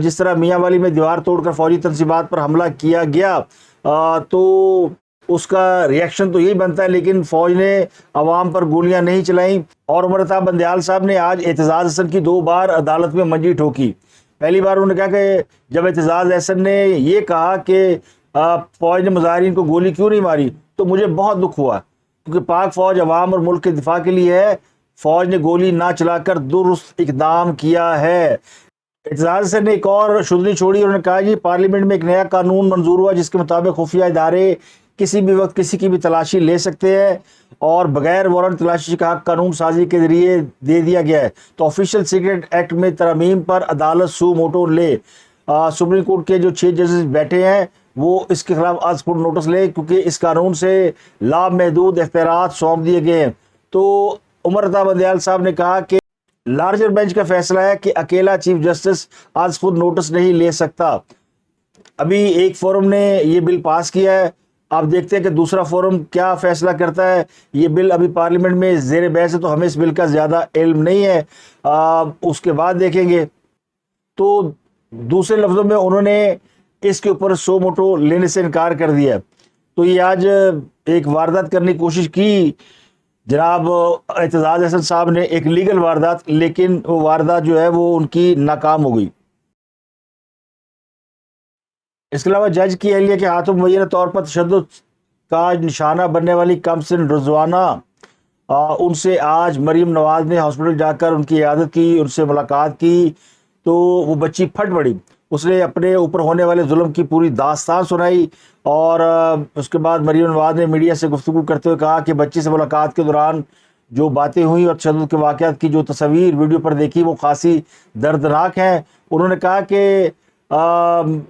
جس طرح میاں والی میں دیوار توڑ کر فوجی تنصیبات پر حملہ کیا گیا تو اس کا ریئیکشن تو یہی بنتا ہے، لیکن فوج نے عوام پر گولیاں نہیں چلائیں۔ اور عمر عطا بندیال صاحب نے آج اعتزاز احسن کی 2 بار عدالت میں منجی ٹھوکی۔ پہلی بار انہوں نے کہا کہ جب اعتزاز احسن نے یہ کہا کہ فوج نے مظاہرین کو گولی کیوں نہیں ماری تو مجھے بہت دکھ ہوا، کیونکہ پاک فوج عوام اور ملک کے دفاع کے لیے ہے، فوج نے گولی نہ چلا کر درست اقدام کیا ہے۔ اعتزاز احسن نے ایک اور شدنی چھوڑی، انہوں نے کہا جی پارلیمنٹ میں ایک نیا قانون منظور ہوا جس کے مطابق خفیہ ادارے کسی بھی وقت کسی کی بھی تلاشی لے سکتے ہیں اور بغیر وارنٹ تلاشی کا حق قانون سازی کے ذریعے دے دیا گیا ہے۔ تو آفیشل سیکرٹ ایکٹ میں ترامیم پر عدالت سو موٹو لے۔ سپریم کورٹ کے جو 6 ججز بیٹھے ہیں وہ اس کے خلاف آج فوڈ نوٹس لے، کیونکہ اس قانون سے لامحدود اختیارات سونپ دیے گئے ہیں۔ تو عمر عطا بندیال صاحب نے کہا کہ لارجر بینچ کا فیصلہ ہے کہ اکیلا چیف جسٹس آج خود نوٹس نہیں لے سکتا۔ ابھی ایک فورم نے یہ بل پاس کیا ہے، آپ دیکھتے ہیں کہ دوسرا فورم کیا فیصلہ کرتا ہے۔ یہ بل ابھی پارلیمنٹ میں زیر بحث ہے تو ہمیں اس بل کا زیادہ علم نہیں ہے، اس کے بعد دیکھیں گے۔ تو دوسرے لفظوں میں انہوں نے اس کے اوپر سو موٹو لینے سے انکار کر دیا۔ تو یہ آج ایک واردات کرنے کی کوشش کی جناب اعتزاز احسن صاحب نے، ایک لیگل واردات، لیکن وہ واردات جو ہے وہ ان کی ناکام ہو گئی۔ اس کے علاوہ جج کی اہلیہ کے ہاتھوں مبینہ طور پر تشدد کا نشانہ بننے والی کمسن رضوانہ، ان سے آج مریم نواز نے ہاسپٹل جا کر ان کی عیادت کی، ان سے ملاقات کی تو وہ بچی پھٹ پڑی۔ اس نے اپنے اوپر ہونے والے ظلم کی پوری داستان سنائی اور اس کے بعد مریم نواز نے میڈیا سے گفتگو کرتے ہوئے کہا کہ بچی سے ملاقات کے دوران جو باتیں ہوئیں اور تشدد کے واقعات کی جو تصاویر ویڈیو پر دیکھی وہ خاصی دردناک ہیں۔ انہوں نے کہا کہ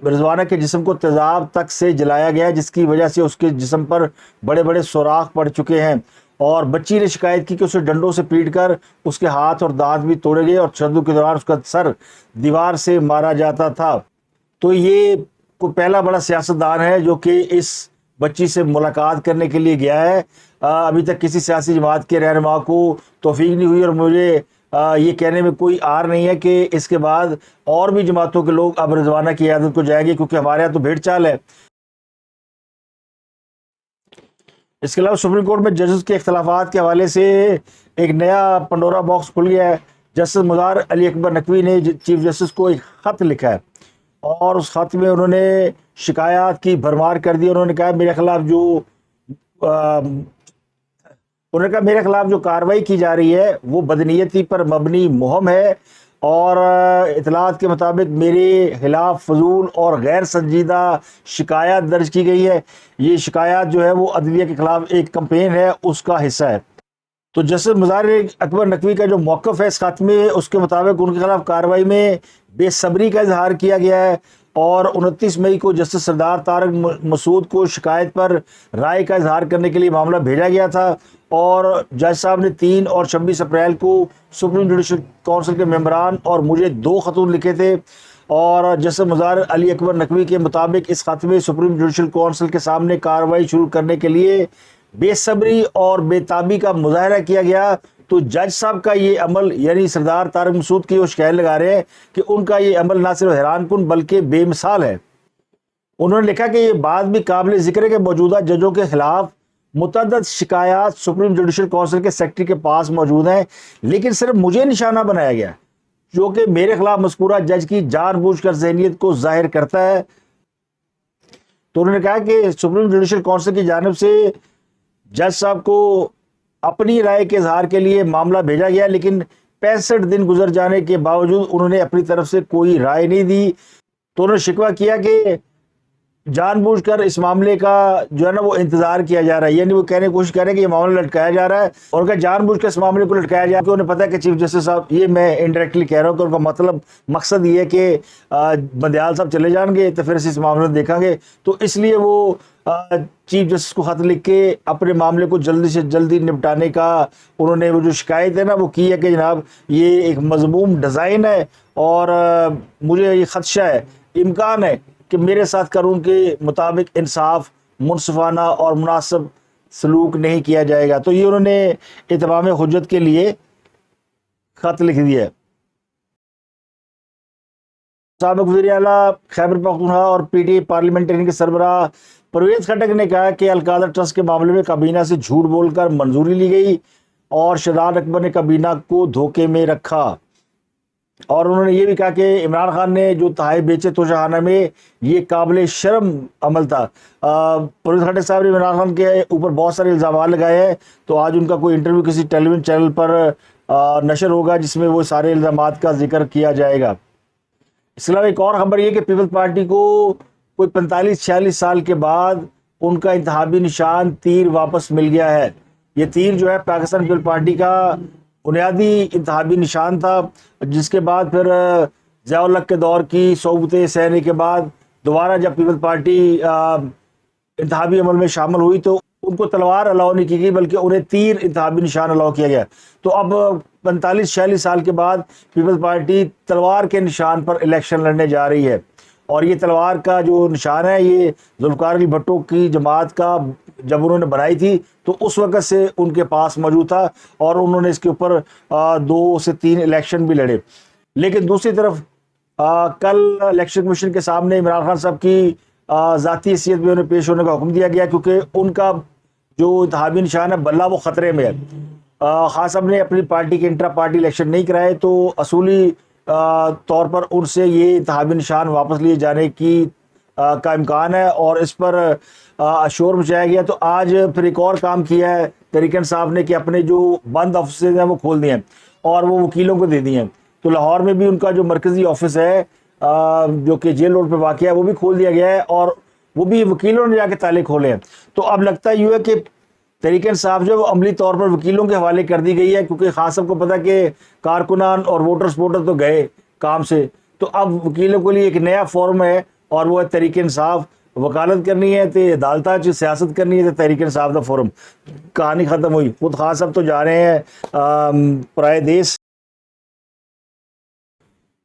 رضوانہ کے جسم کو تیزاب تک سے جلایا گیا جس کی وجہ سے اس کے جسم پر بڑے بڑے سوراخ پڑ چکے ہیں، اور بچی نے شکایت کی کہ اسے ڈنڈوں سے پیٹ کر اس کے ہاتھ اور دانت بھی توڑے گئے اور تشدد کے دوران اس کا سر دیوار سے مارا جاتا تھا۔ تو یہ کوئی پہلا بڑا سیاستدان ہے جو کہ اس بچی سے ملاقات کرنے کے لیے گیا ہے۔ ابھی تک کسی سیاسی جماعت کے رہنما کو توفیق نہیں ہوئی، اور مجھے یہ کہنے میں کوئی آر نہیں ہے کہ اس کے بعد اور بھی جماعتوں کے لوگ اب رضوانہ کی عیادت کو جائیں گے، کیونکہ ہمارے یہاں تو بھیڑ چال ہے۔ اس کے علاوہ سپریم کورٹ میں ججز کے اختلافات کے حوالے سے ایک نیا پنڈورا باکس کھل گیا ہے۔ جسٹس مظہر علی اکبر نقوی نے چیف جسٹس کو ایک خط لکھا ہے اور اس خط میں انہوں نے شکایات کی بھرمار کر دی۔ انہوں نے کہا میرے خلاف جو کارروائی کی جا رہی ہے وہ بدنیتی پر مبنی مہم ہے، اور اطلاعات کے مطابق میرے خلاف فضول اور غیر سنجیدہ شکایات درج کی گئی ہے۔ یہ شکایات جو ہے وہ عدلیہ کے خلاف ایک کمپین ہے، اس کا حصہ ہے۔ تو جسٹس مظہر اکبر نقوی کا جو موقف ہے اس خط میں، اس کے مطابق ان کے خلاف کارروائی میں بے صبری کا اظہار کیا گیا ہے، اور 29 مئی کو جسٹس سردار طارق مسعود کو شکایت پر رائے کا اظہار کرنے کے لیے معاملہ بھیجا گیا تھا، اور جج صاحب نے 3 اور 26 اپریل کو سپریم جوڈیشل کونسل کے ممبران اور مجھے 2 خطوط لکھے تھے، اور جسٹس مظہر علی اکبر نقوی کے مطابق اس خط میں سپریم جوڈیشل کونسل کے سامنے کارروائی شروع کرنے کے لیے بے صبری اور بے تابی کا مظاہرہ کیا گیا۔ تو جج صاحب کا یہ عمل، یعنی سردار طارق مسعود کی وہ شکایت لگا رہے ہیں کہ ان کا یہ عمل نہ صرف حیران کن بلکہ بے مثال ہے۔ انہوں نے لکھا کہ یہ بات بھی قابل ذکر ہے کہ موجودہ ججوں کے خلاف متعدد شکایات سپریم جوڈیشل کونسل کے سیکرٹری کے پاس موجود ہیں، لیکن صرف مجھے نشانہ بنایا گیا جو کہ میرے خلاف مذکورہ جج کی جان بوجھ کر ذہنیت کو ظاہر کرتا ہے۔ تو انہوں نے کہا کہ سپریم جوڈیشل کونسل کی جانب سے جج صاحب کو اپنی رائے کے اظہار کے لیے معاملہ بھیجا گیا، لیکن 65 دن گزر جانے کے باوجود انہوں نے اپنی طرف سے کوئی رائے نہیں دی۔ تو انہوں نے شکوہ کیا کہ جان بوجھ کر اس معاملے کا جو ہے نا وہ انتظار کیا جا رہا ہے، یعنی وہ کہنے کی کوشش کر رہے ہیں کہ یہ معاملہ لٹکایا جا رہا ہے، اور ان کا جان بوجھ کر اس معاملے کو لٹکایا جا رہا ہے، کیونکہ انہیں پتہ ہے کہ چیف جسٹس صاحب، یہ میں انڈائریکٹلی کہہ رہا ہوں کہ ان کا مقصد یہ ہے کہ بندیال صاحب چلے جان گے تو پھر اس معاملے میں دیکھیں گے، تو اس لیے وہ چیف جسٹس کو خط لکھ کے اپنے معاملے کو جلدی سے جلدی نپٹانے کا انہوں نے وہ جو شکایت ہے نا وہ کی ہے کہ جناب یہ ایک مذموم ڈیزائن ہے، اور مجھے یہ خدشہ ہے، امکان ہے کہ میرے ساتھ قانون کے مطابق انصاف، منصفانہ اور مناسب سلوک نہیں کیا جائے گا۔ تو یہ انہوں نے اتمام حجت کے لیے خط لکھ دیا ہے۔ سابق وزیر اعلیٰ خیبر پختونخوا اور پی ٹی آئی پارلیمنٹرین کے سربراہ پرویز خٹک نے کہا کہ القادر ٹرسٹ کے معاملے میں کابینہ سے جھوٹ بول کر منظوری لی گئی اور شہزاد اکبر نے کابینہ کو دھوکے میں رکھا، اور انہوں نے یہ بھی کہا کہ عمران خان نے جو تحائف بیچے توشہ میں یہ قابل شرم عمل تھا۔ پرویز خٹک صاحب نے عمران خان کے اوپر بہت سارے الزامات لگائے ہیں، تو آج ان کا کوئی انٹرویو کسی ٹیلی ویژن چینل پر نشر ہوگا جس میں وہ سارے الزامات کا ذکر کیا جائے گا۔ اس کے علاوہ ایک اور خبر یہ کہ پیپلز پارٹی کو کوئی 45-46 سال کے بعد ان کا انتخابی نشان تیر واپس مل گیا ہے۔ یہ تیر جو ہے پاکستان پیپلز پارٹی کا بنیادی انتخابی نشان تھا، جس کے بعد پھر ضیاء الحق کے دور کی صحبتیں سہنے کے بعد دوبارہ جب پیپلز پارٹی انتخابی عمل میں شامل ہوئی تو ان کو تلوار الاؤ نہیں کی گئی بلکہ انہیں تیر انتخابی نشان الاؤ کیا گیا۔ تو اب 45-46 سال کے بعد پیپلز پارٹی تلوار کے نشان پر الیکشن لڑنے جا رہی ہے، اور یہ تلوار کا جو نشان ہے یہ ذوالفقار علی بھٹو کی جماعت کا جب انہوں نے بنائی تھی تو اس وقت سے ان کے پاس موجود تھا، اور انہوں نے اس کے اوپر 2 سے 3 الیکشن بھی لڑے۔ لیکن دوسری طرف کل الیکشن کمیشن کے سامنے عمران خان صاحب کی ذاتی حیثیت میں انہیں پیش ہونے کا حکم دیا گیا، کیونکہ ان کا جو انتخابی نشان ہے بلہ وہ خطرے میں ہے۔ خان صاحب نے اپنی پارٹی کے انٹرا پارٹی الیکشن نہیں کرائے تو اصولی طور پر ان سے یہ انتخابی نشان واپس لیے جانے کی کا امکان ہے، اور اس پر شور مچایا گیا۔ تو آج پھر ایک اور کام کیا ہے تحریک انصاف نے کہ اپنے جو بند آفسز ہیں وہ کھول دیے ہیں اور وہ وکیلوں کو دے دیے ہیں۔ تو لاہور میں بھی ان کا جو مرکزی آفس ہے جو کہ جیل روڈ پہ واقع ہے وہ بھی کھول دیا گیا ہے، اور وہ بھی وکیلوں نے جا کے تالے کھولے ہیں۔ تو اب لگتا یوں ہے کہ تحریک انصاف جو وہ عملی طور پر وکیلوں کے حوالے کر دی گئی ہے، کیونکہ خاص سب کو پتا کہ کارکنان اور ووٹر سپورٹر تو گئے کام سے، تو اب وکیلوں کے لیے ایک نیا فورم ہے اور وہ ہے تحریک انصاف۔ وکالت کرنی ہے تو عدالتہ جو سیاست کرنی ہے تو تحریک انصاف دا فورم، کہانی ختم ہوئی۔ خود خان صاحب تو جا رہے ہیں پرائے دیس،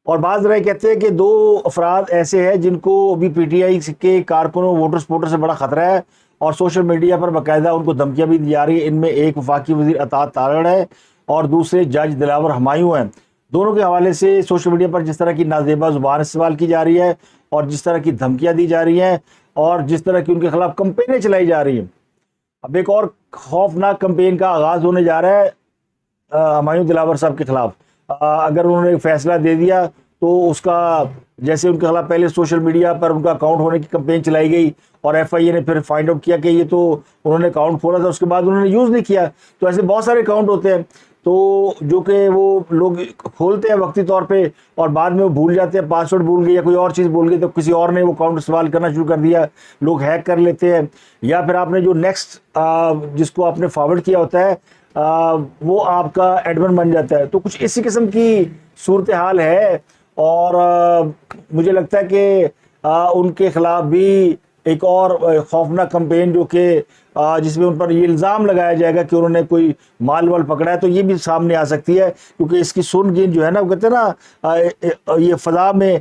اور بعض رائے کہتے ہیں کہ 2 افراد ایسے ہیں جن کو ابھی پی ٹی آئی کے کارکنوں ووٹر سپورٹر سے بڑا خطرہ ہے، اور سوشل میڈیا پر باقاعدہ ان کو دھمکیاں بھی دی جا رہی ہیں۔ ان میں ایک وفاقی وزیر اطاعت تارڑ ہے اور دوسرے جج دلاور ہمایوں ہیں۔ دونوں کے حوالے سے سوشل میڈیا پر جس طرح کی نازیبا زبان استعمال کی جا رہی ہے اور جس طرح کی دھمکیاں دی جا رہی ہیں اور جس طرح کی ان کے خلاف کمپینیں چلائی جا رہی ہیں، اب ایک اور خوفناک کمپین کا آغاز ہونے جا رہا ہے ہمایوں دلاور صاحب کے خلاف۔ اگر انہوں نے فیصلہ دے دیا تو اس کا جیسے ان کے خلاف پہلے سوشل میڈیا پر ان کا اکاؤنٹ ہونے کی کمپین چلائی گئی اور ایف آئی اے نے پھر فائنڈ آؤٹ کیا کہ یہ تو انہوں نے اکاؤنٹ کھولا تھا، اس کے بعد انہوں نے یوز نہیں کیا۔ تو ایسے بہت سارے اکاؤنٹ ہوتے ہیں تو جو کہ وہ لوگ کھولتے ہیں وقتی طور پہ اور بعد میں وہ بھول جاتے ہیں، پاسورڈ بھول گئے یا کوئی اور چیز بھول گئی تو کسی اور نے وہ اکاؤنٹ استعمال کرنا شروع کر دیا، لوگ ہیک کر لیتے ہیں، یا پھر آپ نے جو نیکسٹ جس کو آپ نے فارورڈ کیا ہوتا ہے وہ آپ کا ایڈمن بن جاتا ہے۔ تو کچھ اسی قسم کی صورتحال ہے، اور مجھے لگتا ہے کہ ان کے خلاف بھی ایک اور خوفناک کمپین جو کہ جس میں ان پر یہ الزام لگایا جائے گا کہ انہوں نے کوئی مال وال پکڑا ہے، تو یہ بھی سامنے آ سکتی ہے، کیونکہ اس کی سن گن جو ہے نا وہ کہتے ہیں نا یہ فضا میں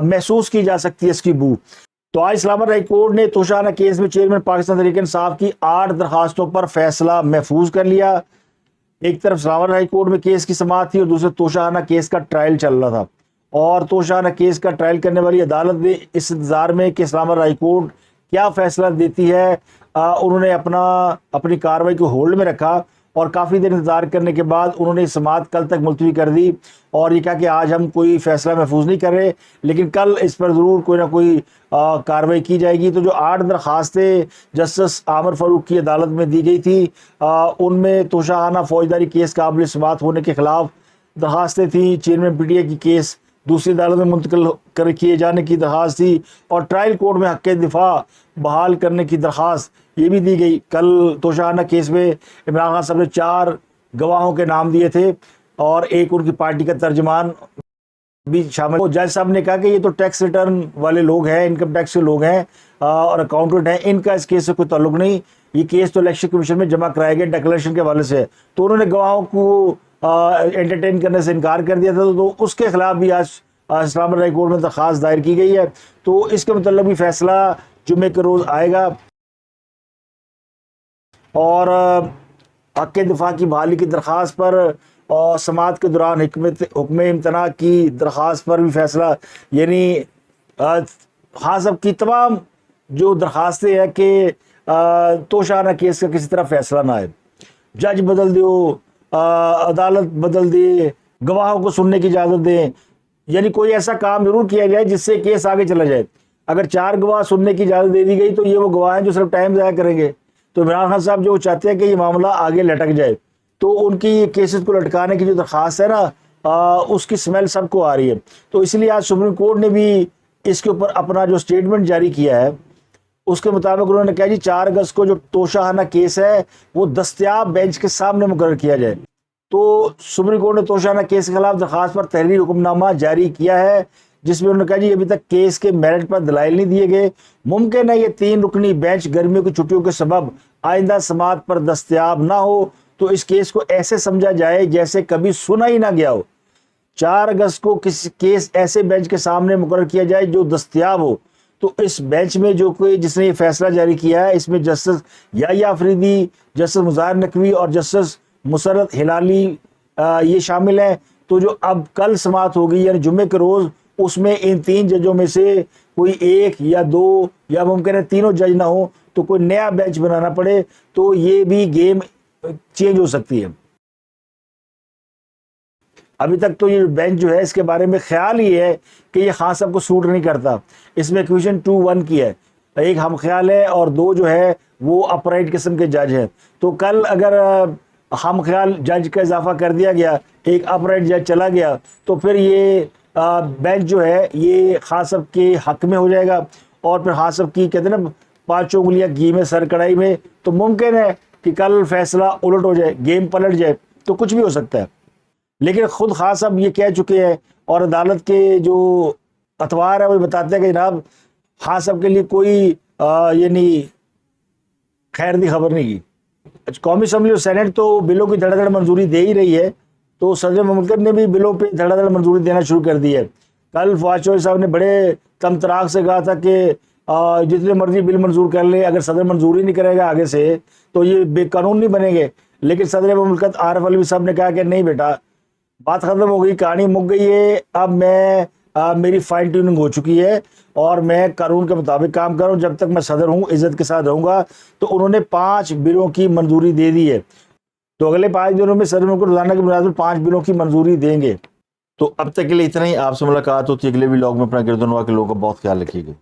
محسوس کی جا سکتی ہے اس کی بو۔ تو آج اسلام آباد ہائی کورٹ نے توشہ کیس میں چیئرمین پاکستان تحریک انصاف کی 8 درخواستوں پر فیصلہ محفوظ کر لیا۔ ایک طرف اسلام آباد ہائی کورٹ میں کیس کی سماعت تھی اور دوسرے توشہ کیس کا ٹرائل چل رہا تھا، اور توشہ کیس کا ٹرائل کرنے والی عدالت نے اس انتظار میں کہ اسلام آباد ہائی کورٹ کیا فیصلہ دیتی ہے انہوں نے اپنی کارروائی کو ہولڈ میں رکھا، اور کافی دیر انتظار کرنے کے بعد انہوں نے سماعت کل تک ملتوی کر دی، اور یہ کہا کہ آج ہم کوئی فیصلہ محفوظ نہیں کر رہے لیکن کل اس پر ضرور کوئی نہ کوئی کارروائی کی جائے گی۔ تو جو 8 درخواستیں جسٹس عامر فاروق کی عدالت میں دی گئی تھی ان میں توشہ فوجداری کیس قابل سماعت ہونے کے خلاف درخواستیں تھیں، چیئرمین پی ٹی آئی کی کیس دوسری عدالت میں منتقل کیے جانے کی درخواست تھی، اور ٹرائل کورٹ میں حق دفاع بحال کرنے کی درخواست یہ بھی دی گئی۔ کل توشہ کیس میں عمران خان صاحب نے 4 گواہوں کے نام دیے تھے اور ایک ان کی پارٹی کا ترجمان بھی شامل۔ جج صاحب نے کہا کہ یہ تو ٹیکس ریٹرن والے لوگ ہیں، انکم ٹیکس کے لوگ ہیں اور اکاؤنٹنٹ ہیں، ان کا اس کیس سے کوئی تعلق نہیں، یہ کیس تو الیکشن کمیشن میں جمع کرائے گئے ڈیکلریشن کے حوالے سے۔ تو انہوں نے گواہوں کو انٹرٹین کرنے سے انکار کر دیا تھا، تو اس کے خلاف بھی آج اسلام آباد ہائی کورٹ میں درخواست دائر کی گئی ہے۔ تو اس کے متعلق بھی فیصلہ جمعے کے روز آئے گا، اور حق دفاع کی بحالی کی درخواست پر اور سماعت کے دوران حکم امتناع کی درخواست پر بھی فیصلہ، یعنی خان صاحب کی تمام جو درخواستیں ہیں کہ توشہانہ کیس کا کسی طرح فیصلہ نہ آئے، جج بدل دو، عدالت بدل دے، گواہوں کو سننے کی اجازت دیں، یعنی کوئی ایسا کام ضرور کیا جائے جس سے کیس آگے چلا جائے۔ اگر 4 گواہ سننے کی اجازت دے دی گئی تو یہ وہ گواہ ہیں جو صرف ٹائم ضائع کریں گے۔ تو عمران خان صاحب جو چاہتے ہیں کہ یہ معاملہ آگے لٹک جائے، تو ان کی یہ کیسز کو لٹکانے کی جو درخواست ہے نا، اس کی سمیل سب کو آ رہی ہے۔ تو اس لیے آج سپریم کورٹ نے بھی اس کے اوپر اپنا جو سٹیٹمنٹ جاری کیا ہے، اس کے مطابق انہوں نے کہا جی 4 اگست کو جو توشہانہ کیس ہے وہ دستیاب بینچ کے سامنے مقرر کیا جائے۔ تو سپریم کورٹ نے توشہانہ کیس کے خلاف درخواست پر تحریری حکم نامہ جاری کیا ہے، جس میں انہوں نے کہا جی ابھی تک کیس کے میرٹ پر دلائل نہیں دیے گئے، ممکن ہے یہ 3 رکنی بینچ گرمیوں کی چھٹیوں کے سبب آئندہ سماعت پر دستیاب نہ ہو، تو اس کیس کو ایسے سمجھا جائے جیسے کبھی سنا ہی نہ گیا ہو۔ 4 اگست کو کسی کیس ایسے بینچ کے سامنے مقرر کیا جائے جو دستیاب ہو، تو اس بینچ میں جو کوئی جس نے یہ فیصلہ جاری کیا ہے، اس میں جسٹس یحییٰ آفریدی، جسٹس مظاہر نقوی اور جسٹس مسرت ہلالی یہ شامل ہیں۔ تو جو اب کل سماعت ہوگی یعنی جمعے کے روز، اس میں ان 3 ججوں میں سے کوئی 1 یا 2 یا ممکن ہے تینوں جج نہ ہو، تو کوئی نیا بینچ بنانا پڑے، تو یہ بھی گیم چینج ہو سکتی ہے۔ ابھی تک تو یہ بینچ جو ہے اس کے بارے میں خیال ہی ہے کہ یہ خان صاحب کو سوٹ نہیں کرتا۔ اس میں ایکویشن 2-1 کی ہے، 1 ہم خیال ہے اور 2 جو ہے وہ اپرائٹ قسم کے جج ہیں۔ تو کل اگر ہم خیال جج کا اضافہ کر دیا گیا، 1 اپرائٹ جج چلا گیا، تو پھر یہ بینچ جو ہے یہ خان صاحب کے حق میں ہو جائے گا، اور پھر خان صاحب کی کہتے ہیں نا 5 انگلیاں گھی میں سر کڑھائی میں، تو ممکن ہے کہ کل فیصلہ الٹ ہو جائے، گیم پلٹ جائے، تو کچھ بھی ہو سکتا ہے۔ لیکن خود خان صاحب یہ کہہ چکے ہیں، اور عدالت کے جو اتوار ہے وہ بتاتے ہیں کہ جناب خان صاحب کے لیے کوئی یعنی خیر دی خبر نہیں کی۔ قومی اسمبلی اور سینٹ تو بلوں کی دھڑا دھڑ منظوری دے ہی رہی ہے، تو صدر مملکت نے بھی بلوں پہ دھڑا دھڑ منظوری دینا شروع کر دی ہے۔ کل فواد چوہدری صاحب نے بڑے تمطراق سے کہا تھا کہ جتنے مرضی بل منظور کر لے، اگر صدر منظوری نہیں کرے گا آگے سے تو یہ بے قانون نہیں بنے گے۔ لیکن صدر مملکت عارف علوی صاحب نے کہا کہ نہیں بیٹا، بات ختم ہو گئی، کہانی مک گئی ہے، اب میں میری فائن ٹیوننگ ہو چکی ہے اور میں قانون کے مطابق کام کروں، جب تک میں صدر ہوں عزت کے ساتھ رہوں گا۔ تو انہوں نے 5 بلوں کی منظوری دے دی ہے، تو اگلے 5 دنوں میں صدر ملک روزانہ کی بنیاد پر 5 بلوں کی منظوری دیں گے۔ تو اب تک کے لیے اتنا ہی، آپ سے ملاقات ہوتی ہے اگلے ولاگ میں۔ اپنا گرد و نواح کے لوگوں کا بہت خیال رکھیے گا۔